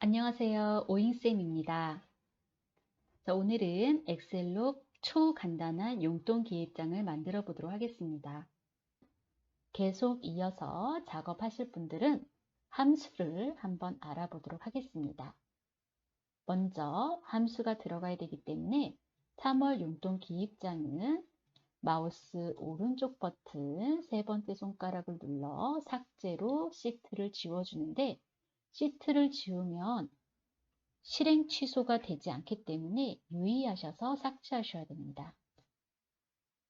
안녕하세요. 오잉쌤입니다. 자, 오늘은 엑셀로 초간단한 용돈 기입장을 만들어 보도록 하겠습니다. 계속 이어서 작업하실 분들은 함수를 한번 알아보도록 하겠습니다. 먼저 함수가 들어가야 되기 때문에 3월 용돈 기입장은 마우스 오른쪽 버튼 세 번째 손가락을 눌러 삭제로 시트를 지워주는데, 시트를 지우면 실행 취소가 되지 않기 때문에 유의하셔서 삭제하셔야 됩니다.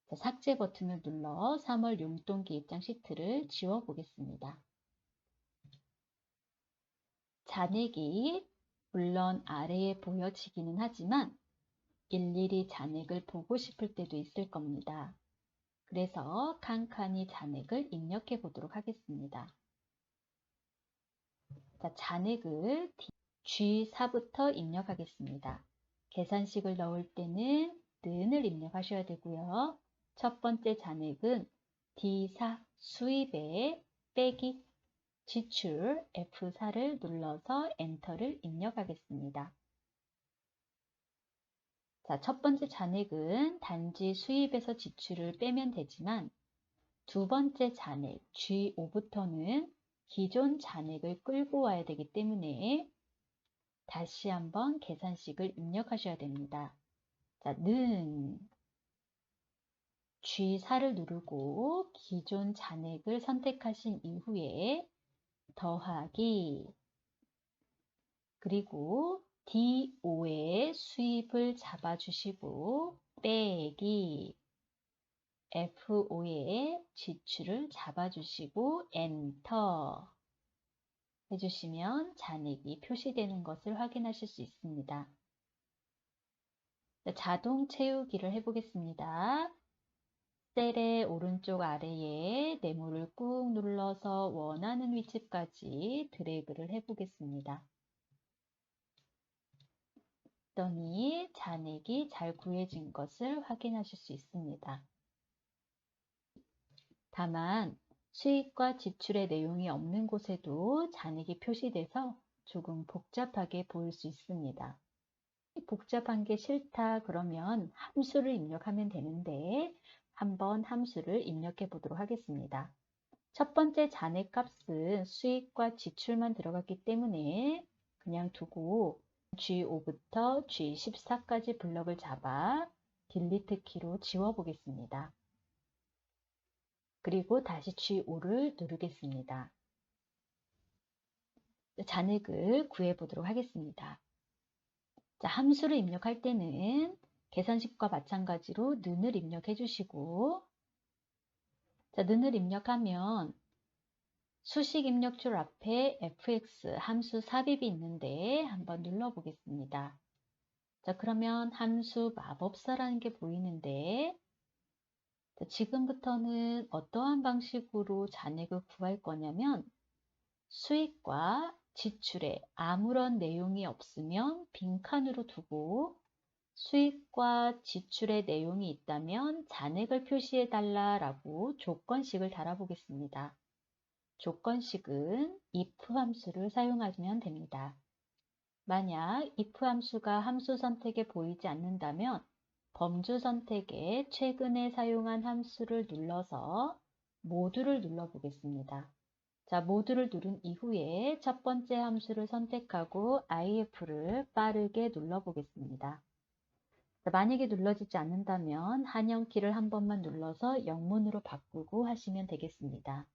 자, 삭제 버튼을 눌러 3월 용돈기 입장 시트를 지워 보겠습니다. 잔액이 물론 아래에 보여지기는 하지만 일일이 잔액을 보고 싶을 때도 있을 겁니다. 그래서 칸칸이 잔액을 입력해 보도록 하겠습니다. 자, 잔액을 G4부터 입력하겠습니다. 계산식을 넣을 때는 는을 입력하셔야 되고요. 첫 번째 잔액은 D4 수입에 빼기 지출 F4를 눌러서 엔터를 입력하겠습니다. 자, 첫 번째 잔액은 단지 수입에서 지출을 빼면 되지만 두 번째 잔액 G5부터는 기존 잔액을 끌고 와야 되기 때문에 다시 한번 계산식을 입력하셔야 됩니다. 자, 는 G4를 누르고 기존 잔액을 선택하신 이후에 더하기, 그리고 D5의 수입을 잡아주시고 빼기, F5의 지출을 잡아주시고 엔터 해주시면 잔액이 표시되는 것을 확인하실 수 있습니다. 자동 채우기를 해보겠습니다. 셀의 오른쪽 아래에 네모를 꾹 눌러서 원하는 위치까지 드래그를 해보겠습니다. 그랬더니 잔액이 잘 구해진 것을 확인하실 수 있습니다. 다만 수입과 지출의 내용이 없는 곳에도 잔액이 표시돼서 조금 복잡하게 보일 수 있습니다. 복잡한 게 싫다 그러면 함수를 입력하면 되는데, 한번 함수를 입력해 보도록 하겠습니다. 첫 번째 잔액 값은 수입과 지출만 들어갔기 때문에 그냥 두고 G5부터 G14까지 블럭을 잡아 딜리트 키로 지워 보겠습니다. 그리고 다시 G5를 누르겠습니다. 잔액을 구해 보도록 하겠습니다. 자, 함수를 입력할 때는 계산식과 마찬가지로 는을 입력해 주시고, 자, 는을 입력하면 수식 입력줄 앞에 fx 함수 삽입이 있는데 한번 눌러 보겠습니다. 자, 그러면 함수 마법사라는 게 보이는데, 자, 지금부터는 어떠한 방식으로 잔액을 구할 거냐면 수익과 지출에 아무런 내용이 없으면 빈칸으로 두고, 수입과 지출의 내용이 있다면 잔액을 표시해 달라라고 조건식을 달아보겠습니다. 조건식은 if 함수를 사용하면 됩니다. 만약 if 함수가 함수 선택에 보이지 않는다면 범주 선택에 최근에 사용한 함수를 눌러서 모두를 눌러 보겠습니다. 자, 모두를 누른 이후에 첫 번째 함수를 선택하고 if를 빠르게 눌러 보겠습니다. 만약에 눌러지지 않는다면 한영키를 한 번만 눌러서 영문으로 바꾸고 하시면 되겠습니다.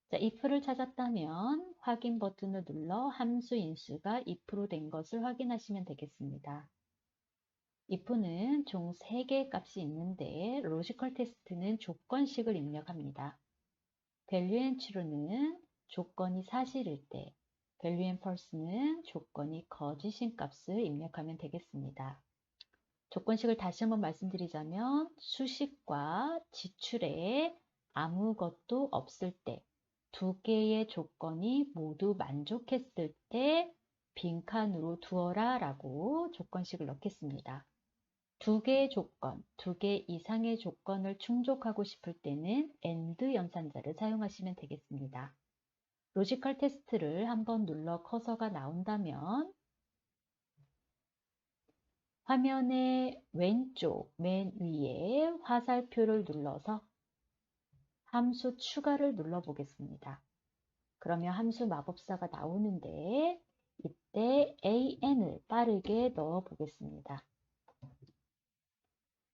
자, if를 찾았다면 확인 버튼을 눌러 함수 인수가 if로 된 것을 확인하시면 되겠습니다. if는 총 3개의 값이 있는데 로지컬 테스트는 조건식을 입력합니다. value and true는 조건이 사실일 때, value and false는 조건이 거짓인 값을 입력하면 되겠습니다. 조건식을 다시 한번 말씀드리자면 수식과 지출에 아무것도 없을 때, 두 개의 조건이 모두 만족했을 때 빈칸으로 두어라 라고 조건식을 넣겠습니다. 두 개의 조건, 두 개 이상의 조건을 충족하고 싶을 때는 AND 연산자를 사용하시면 되겠습니다. 로지컬 테스트를 한번 눌러 커서가 나온다면 화면의 왼쪽 맨 위에 화살표를 눌러서 함수 추가를 눌러 보겠습니다. 그러면 함수 마법사가 나오는데 이때 AN을 빠르게 넣어 보겠습니다.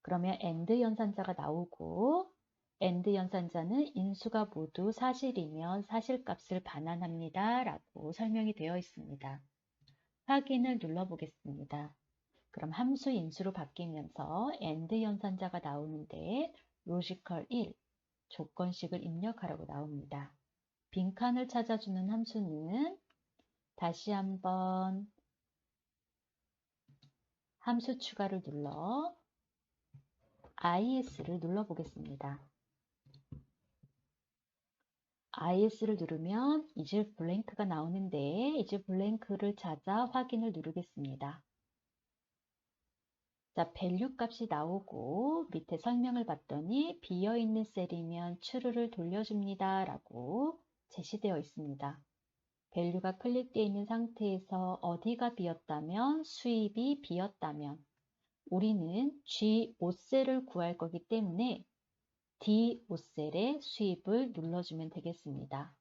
그러면 AND 연산자가 나오고 AND 연산자는 인수가 모두 사실이면 사실값을 반환합니다 라고 설명이 되어 있습니다. 확인을 눌러 보겠습니다. 그럼 함수 인수로 바뀌면서 AND 연산자가 나오는데 로지컬 1 조건식을 입력하라고 나옵니다. 빈칸을 찾아주는 함수는 다시 한번 함수 추가를 눌러 IS를 눌러 보겠습니다. IS를 누르면 is blank가 나오는데 is blank를 찾아 확인을 누르겠습니다. 자, value 값이 나오고 밑에 설명을 봤더니 비어있는 셀이면 true를 돌려줍니다 라고 제시되어 있습니다. value가 클릭되어 있는 상태에서 어디가 비었다면 수입이 비었다면 우리는 G5셀을 구할 거기 때문에 D5셀에 수입을 눌러주면 되겠습니다.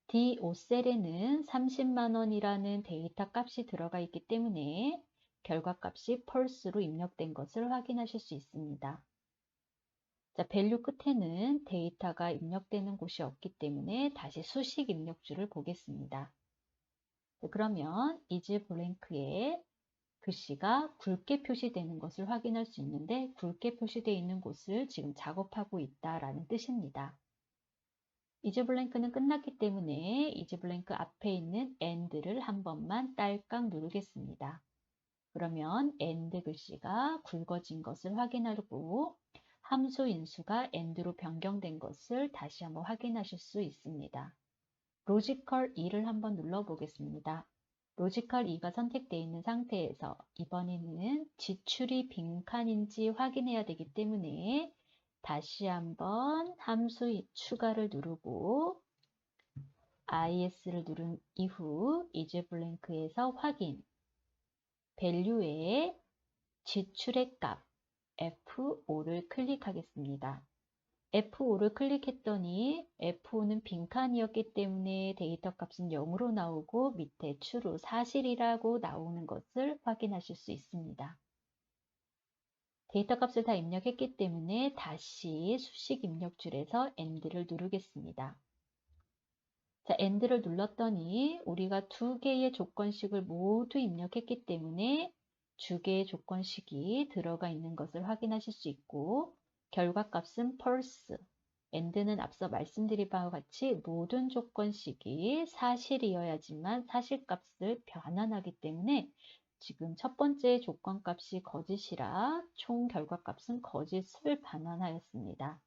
D5셀에는 30만원이라는 데이터 값이 들어가 있기 때문에 결과값이 펄스로 입력된 것을 확인하실 수 있습니다. 자, 밸류 끝에는 데이터가 입력되는 곳이 없기 때문에 다시 수식 입력줄을 보겠습니다. 그러면 is blank에 글씨가 굵게 표시되는 것을 확인할 수 있는데 굵게 표시되어 있는 곳을 지금 작업하고 있다라는 뜻입니다. is blank는 끝났기 때문에 is blank 앞에 있는 and를 한 번만 딸깍 누르겠습니다. 그러면 and 글씨가 굵어진 것을 확인하고 함수 인수가 and로 변경된 것을 다시 한번 확인하실 수 있습니다. 로지컬 2를 한번 눌러보겠습니다. 로지컬 2가 선택되어 있는 상태에서 이번에는 지출이 빈칸인지 확인해야 되기 때문에 다시 한번 함수 추가를 누르고 IS를 누른 이후 is blank에서 확인 value에 지출의 값 F5를 클릭하겠습니다. F5를 클릭했더니 F5는 빈칸이었기 때문에 데이터 값은 0으로 나오고 밑에 true 사실이라고 나오는 것을 확인하실 수 있습니다. 데이터 값을 다 입력했기 때문에 다시 수식 입력줄에서 AND를 누르겠습니다. 자, AND를 눌렀더니 우리가 두 개의 조건식을 모두 입력했기 때문에 두 개의 조건식이 들어가 있는 것을 확인하실 수 있고 결과값은 false, AND는 앞서 말씀드린 바와 같이 모든 조건식이 사실이어야지만 사실값을 변환하기 때문에 지금 첫 번째 조건값이 거짓이라 총 결과값은 거짓을 반환하였습니다.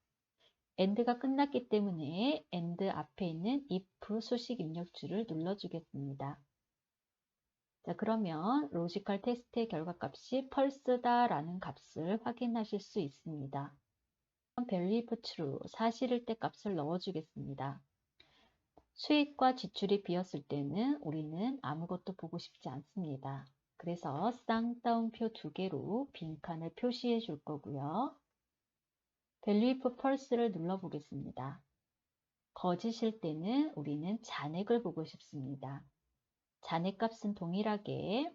AND가 끝났기 때문에 AND 앞에 있는 if 수식 입력줄을 눌러주겠습니다. 자, 그러면 로지컬 테스트의 결과값이 false다라는 값을 확인하실 수 있습니다. value if true, 사실일 때 값을 넣어주겠습니다. 수익과 지출이 비었을 때는 우리는 아무것도 보고 싶지 않습니다. 그래서 쌍따옴표 두 개로 빈칸을 표시해 줄 거고요. value if false를 눌러보겠습니다. 거짓일 때는 우리는 잔액을 보고 싶습니다. 잔액값은 동일하게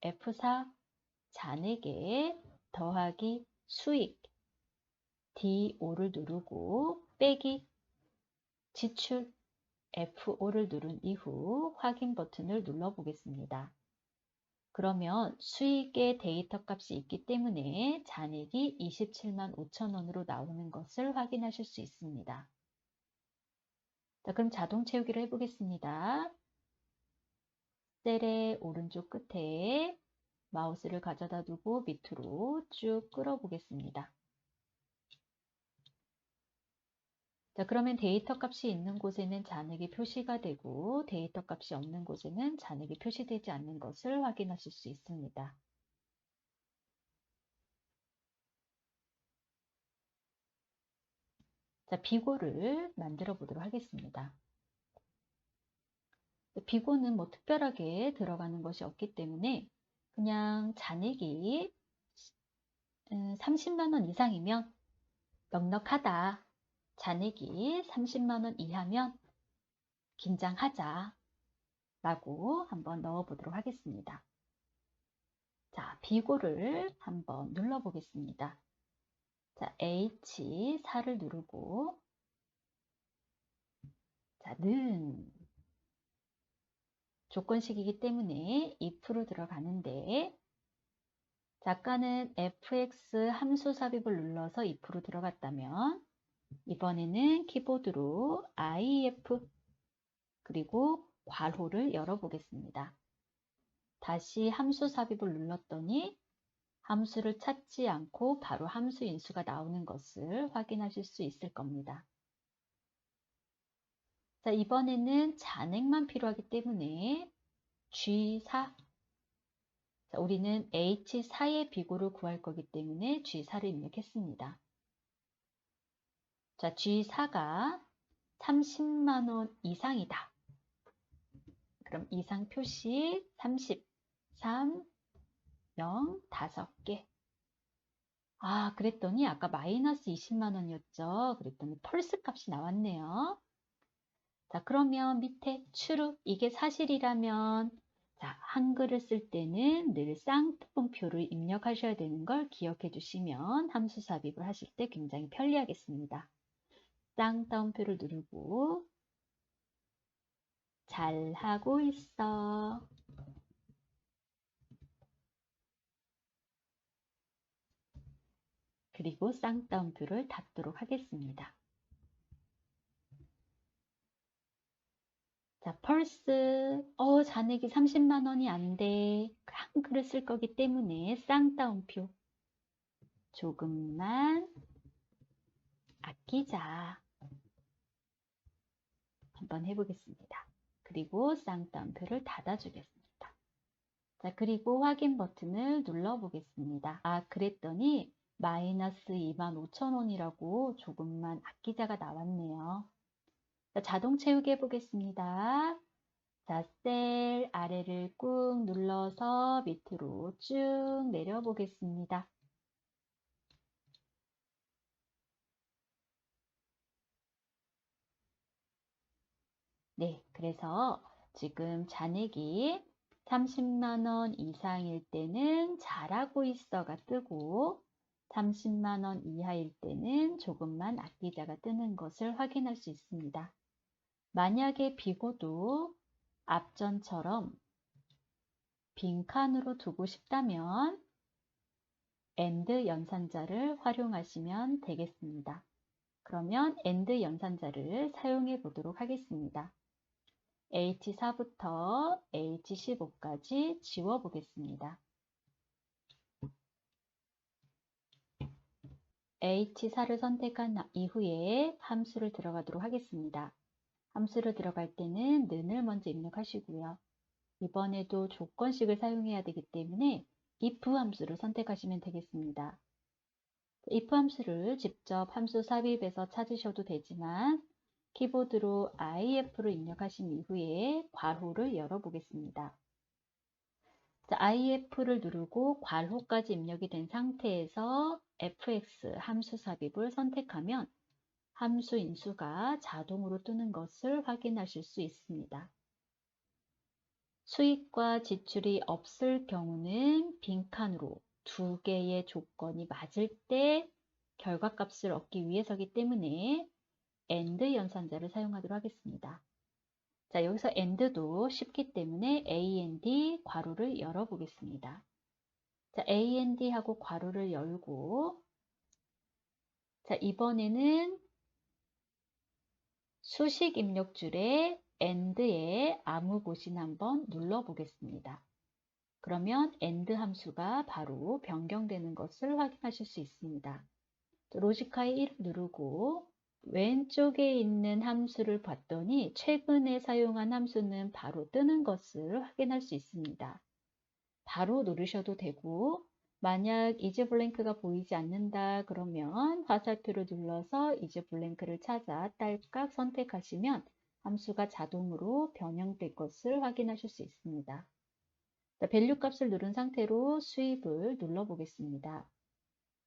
F4 잔액에 더하기 수익 D5를 누르고 빼기 지출 F5를 누른 이후 확인 버튼을 눌러 보겠습니다. 그러면 수익의 데이터 값이 있기 때문에 잔액이 27만 5천 원으로 나오는 것을 확인하실 수 있습니다. 자, 그럼 자동 채우기를 해보겠습니다. 셀의 오른쪽 끝에 마우스를 가져다 두고 밑으로 쭉 끌어보겠습니다. 자, 그러면 데이터 값이 있는 곳에는 잔액이 표시가 되고 데이터 값이 없는 곳에는 잔액이 표시되지 않는 것을 확인하실 수 있습니다. 자, 비고를 만들어 보도록 하겠습니다. 비고는 뭐 특별하게 들어가는 것이 없기 때문에 그냥 잔액이 30만 원 이상이면 넉넉하다. 잔액이 30만 원 이하면 긴장하자. 라고 한번 넣어 보도록 하겠습니다. 자, 비고를 한번 눌러 보겠습니다. 자, H4를 누르고, 자, 는 조건식이기 때문에 if로 들어가는데, 자, 아까는 fx 함수 삽입을 눌러서 if로 들어갔다면, 이번에는 키보드로 if 그리고 괄호를 열어보겠습니다. 다시 함수 삽입을 눌렀더니 함수를 찾지 않고 바로 함수 인수가 나오는 것을 확인하실 수 있을 겁니다. 자, 이번에는 잔액만 필요하기 때문에 G4. 자, 우리는 H4의 비고를 구할 거기 때문에 G4를 입력했습니다. 자, G4가 30만 원 이상이다. 그럼 이상 표시 30, 3, 0, 5개. 아, 그랬더니 아까 마이너스 20만 원이었죠. 그랬더니 펄스 값이 나왔네요. 자, 그러면 밑에 true, 이게 사실이라면 자, 한글을 쓸 때는 늘 쌍따옴표를 입력하셔야 되는 걸 기억해 주시면 함수 삽입을 하실 때 굉장히 편리하겠습니다. 쌍따옴표를 누르고 잘하고 있어. 그리고 쌍따옴표를 닫도록 하겠습니다. 자, 펄스, 잔액이 30만 원이 안 돼. 한글을 쓸 거기 때문에 쌍따옴표. 조금만 아끼자. 한번 해보겠습니다. 그리고 쌍따옴표를 닫아주겠습니다. 자, 그리고 확인 버튼을 눌러보겠습니다. 아, 그랬더니 마이너스 25,000원이라고 조금만 아끼자가 나왔네요. 자, 자동 채우기 해보겠습니다. 자, 셀 아래를 꾹 눌러서 밑으로 쭉 내려보겠습니다. 네, 그래서 지금 잔액이 30만 원 이상일 때는 잘하고 있어가 뜨고 30만 원 이하일 때는 조금만 아끼자가 뜨는 것을 확인할 수 있습니다. 만약에 비고도 앞전처럼 빈칸으로 두고 싶다면 AND 연산자를 활용하시면 되겠습니다. 그러면 AND 연산자를 사용해 보도록 하겠습니다. H4부터 H15까지 지워 보겠습니다. H4를 선택한 이후에 함수를 들어가도록 하겠습니다. 함수를 들어갈 때는 는을 먼저 입력하시고요. 이번에도 조건식을 사용해야 되기 때문에 if 함수를 선택하시면 되겠습니다. if 함수를 직접 함수 삽입에서 찾으셔도 되지만 키보드로 if를 입력하신 이후에 괄호를 열어보겠습니다. 자, if를 누르고 괄호까지 입력이 된 상태에서 fx 함수 삽입을 선택하면 함수 인수가 자동으로 뜨는 것을 확인하실 수 있습니다. 수익과 지출이 없을 경우는 빈칸으로 두 개의 조건이 맞을 때 결과값을 얻기 위해서기 때문에 AND 연산자를 사용하도록 하겠습니다. 자, 여기서 AND도 쉽기 때문에 AND 괄호를 열어보겠습니다. 자, AND 하고 괄호를 열고 자, 이번에는 수식 입력줄에 AND에 아무 곳이나 한번 눌러보겠습니다. 그러면 AND 함수가 바로 변경되는 것을 확인하실 수 있습니다. 로지카의 1을 누르고 왼쪽에 있는 함수를 봤더니 최근에 사용한 함수는 바로 뜨는 것을 확인할 수 있습니다. 바로 누르셔도 되고 만약 이즈 블랭크가 보이지 않는다 그러면 화살표를 눌러서 이즈 블랭크를 찾아 딸깍 선택하시면 함수가 자동으로 변형될 것을 확인하실 수 있습니다. 자, 밸류 값을 누른 상태로 수입을 눌러 보겠습니다.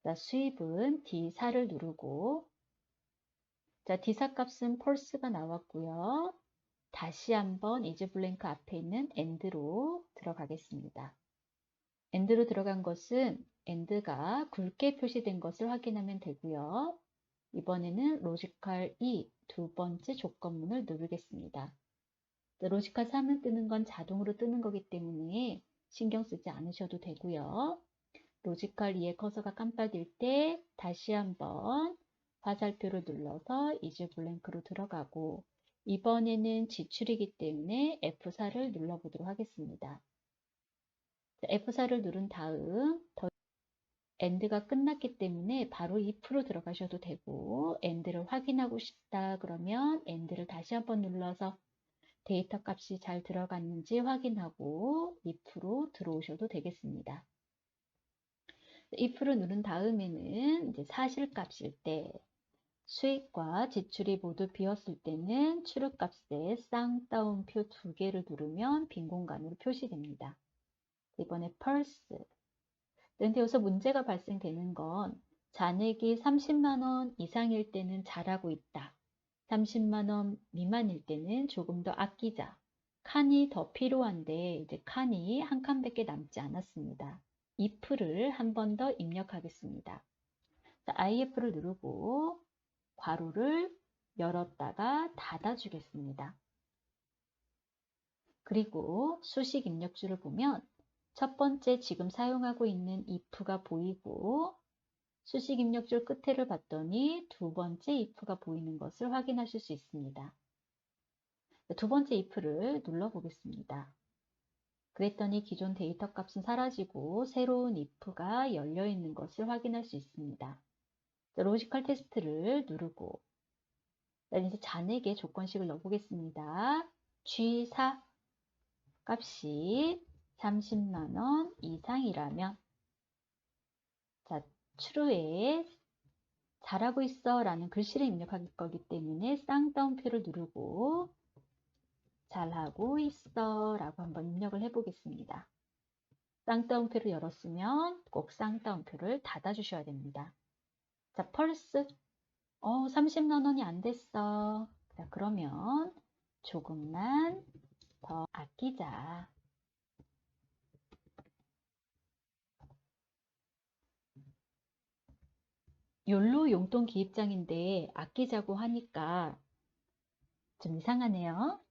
자, 수입은 D4를 누르고, 자, D4 값은 펄스가 나왔고요. 다시 한번 이즈블랭크 앞에 있는 AND로 들어가겠습니다. AND로 들어간 것은 AND가 굵게 표시된 것을 확인하면 되고요. 이번에는 로지컬 2 두 번째 조건문을 누르겠습니다. 로지컬 3은 뜨는 건 자동으로 뜨는 거기 때문에 신경 쓰지 않으셔도 되고요. 로지컬 2의 커서가 깜빡일 때 다시 한번 화살표를 눌러서 이즈블랭크로 들어가고, 이번에는 지출이기 때문에 F4를 눌러보도록 하겠습니다. F4를 누른 다음 AND가 끝났기 때문에 바로 if로 들어가셔도 되고, AND를 확인하고 싶다 그러면 AND를 다시 한번 눌러서 데이터 값이 잘 들어갔는지 확인하고 if로 들어오셔도 되겠습니다. if를 누른 다음에는 이제 사실값일 때, 수익과 지출이 모두 비었을 때는 추르값에 쌍따옴표 두 개를 누르면 빈 공간으로 표시됩니다. 이번에 펄스. 그런데 여기서 문제가 발생되는 건 잔액이 30만 원 이상일 때는 잘하고 있다. 30만 원 미만일 때는 조금 더 아끼자. 칸이 더 필요한데 이제 칸이 한 칸밖에 남지 않았습니다. if를 한 번 더 입력하겠습니다. 자, if를 누르고 괄호를 열었다가 닫아주겠습니다. 그리고 수식 입력줄을 보면 첫 번째 지금 사용하고 있는 if가 보이고, 수식 입력줄 끝에를 봤더니 두 번째 if가 보이는 것을 확인하실 수 있습니다. 두 번째 if를 눌러보겠습니다. 그랬더니 기존 데이터 값은 사라지고 새로운 if가 열려 있는 것을 확인할 수 있습니다. 로지컬 테스트를 누르고, 이제 잔액의 조건식을 넣어보겠습니다. G4 값이 30만 원 이상이라면, 자, true에 잘하고 있어 라는 글씨를 입력할 거기 때문에 쌍따옴표를 누르고 잘하고 있어 라고 한번 입력을 해 보겠습니다. 쌍따옴표를 열었으면 꼭 쌍따옴표를 닫아 주셔야 됩니다. 자, 펄스 30만 원이 안 됐어. 자, 그러면 조금만 더 아끼자. 욜로 용돈 기입장인데 아끼자고 하니까 좀 이상하네요.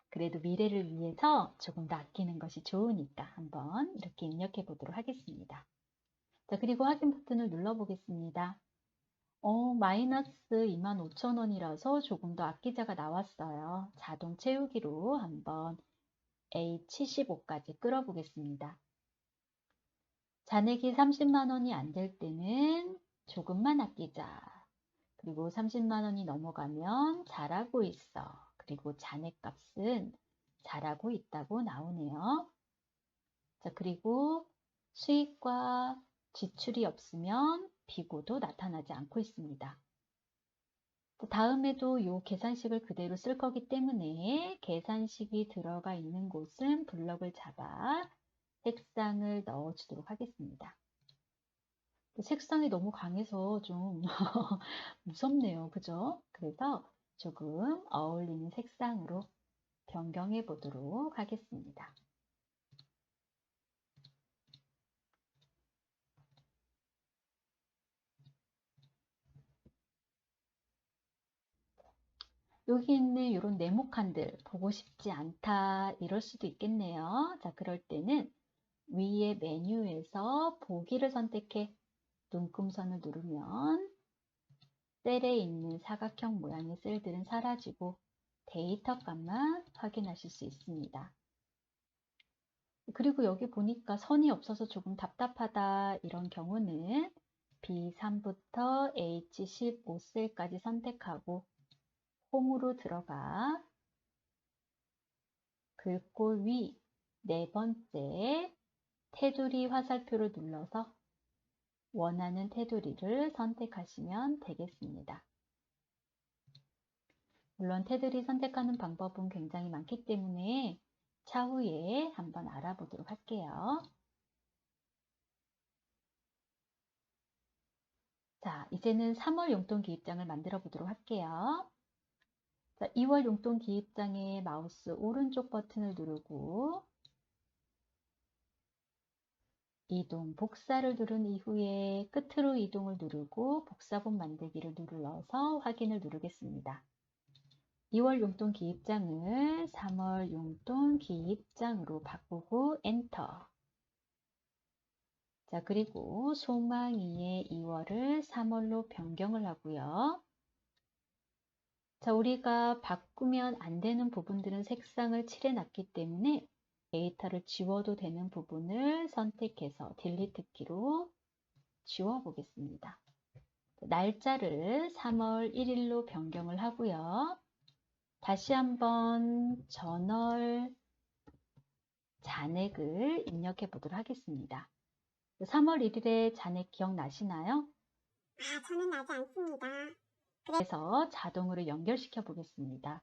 그래도 미래를 위해서 조금 더 아끼는 것이 좋으니까 한번 이렇게 입력해 보도록 하겠습니다. 자, 그리고 확인 버튼을 눌러 보겠습니다. 마이너스 25,000원이라서 조금 더 아끼자가 나왔어요. 자동 채우기로 한번 A75까지 끌어 보겠습니다. 잔액이 30만 원이 안 될 때는 조금만 아끼자. 그리고 30만 원이 넘어가면 잘하고 있어. 그리고 잔액값은 잘하고 있다고 나오네요. 자, 그리고 수익과 지출이 없으면 비고도 나타나지 않고 있습니다. 다음에도 이 계산식을 그대로 쓸 거기 때문에 계산식이 들어가 있는 곳은 블럭을 잡아 색상을 넣어 주도록 하겠습니다. 색상이 너무 강해서 좀 무섭네요. 그죠? 그래서 조금 어울리는 색상으로 변경해 보도록 하겠습니다. 여기 있는 이런 네모칸들 보고 싶지 않다 이럴 수도 있겠네요. 자, 그럴 때는 위에 메뉴에서 보기를 선택해 눈금선을 누르면 셀에 있는 사각형 모양의 셀들은 사라지고 데이터 값만 확인하실 수 있습니다. 그리고 여기 보니까 선이 없어서 조금 답답하다 이런 경우는 B3부터 H15셀까지 선택하고 홈으로 들어가 글꼴 위 네 번째 테두리 화살표를 눌러서 원하는 테두리를 선택하시면 되겠습니다. 물론 테들이 선택하는 방법은 굉장히 많기 때문에 차후에 한번 알아보도록 할게요. 자, 이제는 3월 용돈 기입장을 만들어 보도록 할게요. 자, 2월 용돈 기입장에 마우스 오른쪽 버튼을 누르고 이동, 복사를 누른 이후에 끝으로 이동을 누르고 복사본 만들기를 눌러서 확인을 누르겠습니다. 2월 용돈 기입장을 3월 용돈 기입장으로 바꾸고 엔터. 자, 그리고 소망이의 2월을 3월로 변경을 하고요. 자, 우리가 바꾸면 안 되는 부분들은 색상을 칠해놨기 때문에 데이터를 지워도 되는 부분을 선택해서 딜리트 키로 지워 보겠습니다. 날짜를 3월 1일로 변경을 하고요. 다시 한번 전월 잔액을 입력해 보도록 하겠습니다. 3월 1일에 잔액 기억나시나요? 저는 나지 않습니다. 그래서 자동으로 연결시켜 보겠습니다.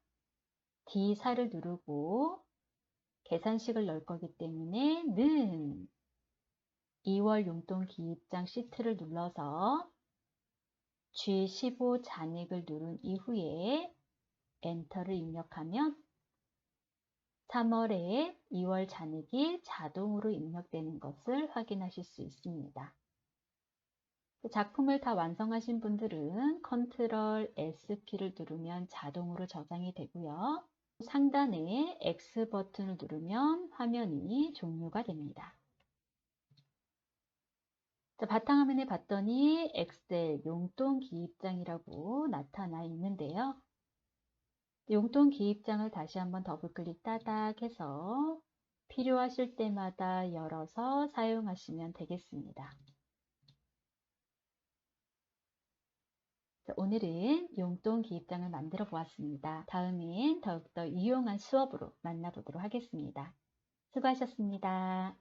D4를 누르고 계산식을 넣을 거기 때문에 는 2월 용돈 기입장 시트를 눌러서 G15 잔액을 누른 이후에 엔터를 입력하면 3월에 2월 잔액이 자동으로 입력되는 것을 확인하실 수 있습니다. 작품을 다 완성하신 분들은 컨트롤 S키를 누르면 자동으로 저장이 되고요. 상단에 X 버튼을 누르면 화면이 종료가 됩니다. 자, 바탕화면에 봤더니 엑셀 용돈 기입장이라고 나타나 있는데요. 용돈 기입장을 다시 한번 더블 클릭 따닥 해서 필요하실 때마다 열어서 사용하시면 되겠습니다. 오늘은 용돈 기입장을 만들어 보았습니다. 다음엔 더욱더 유용한 수업으로 만나보도록 하겠습니다. 수고하셨습니다.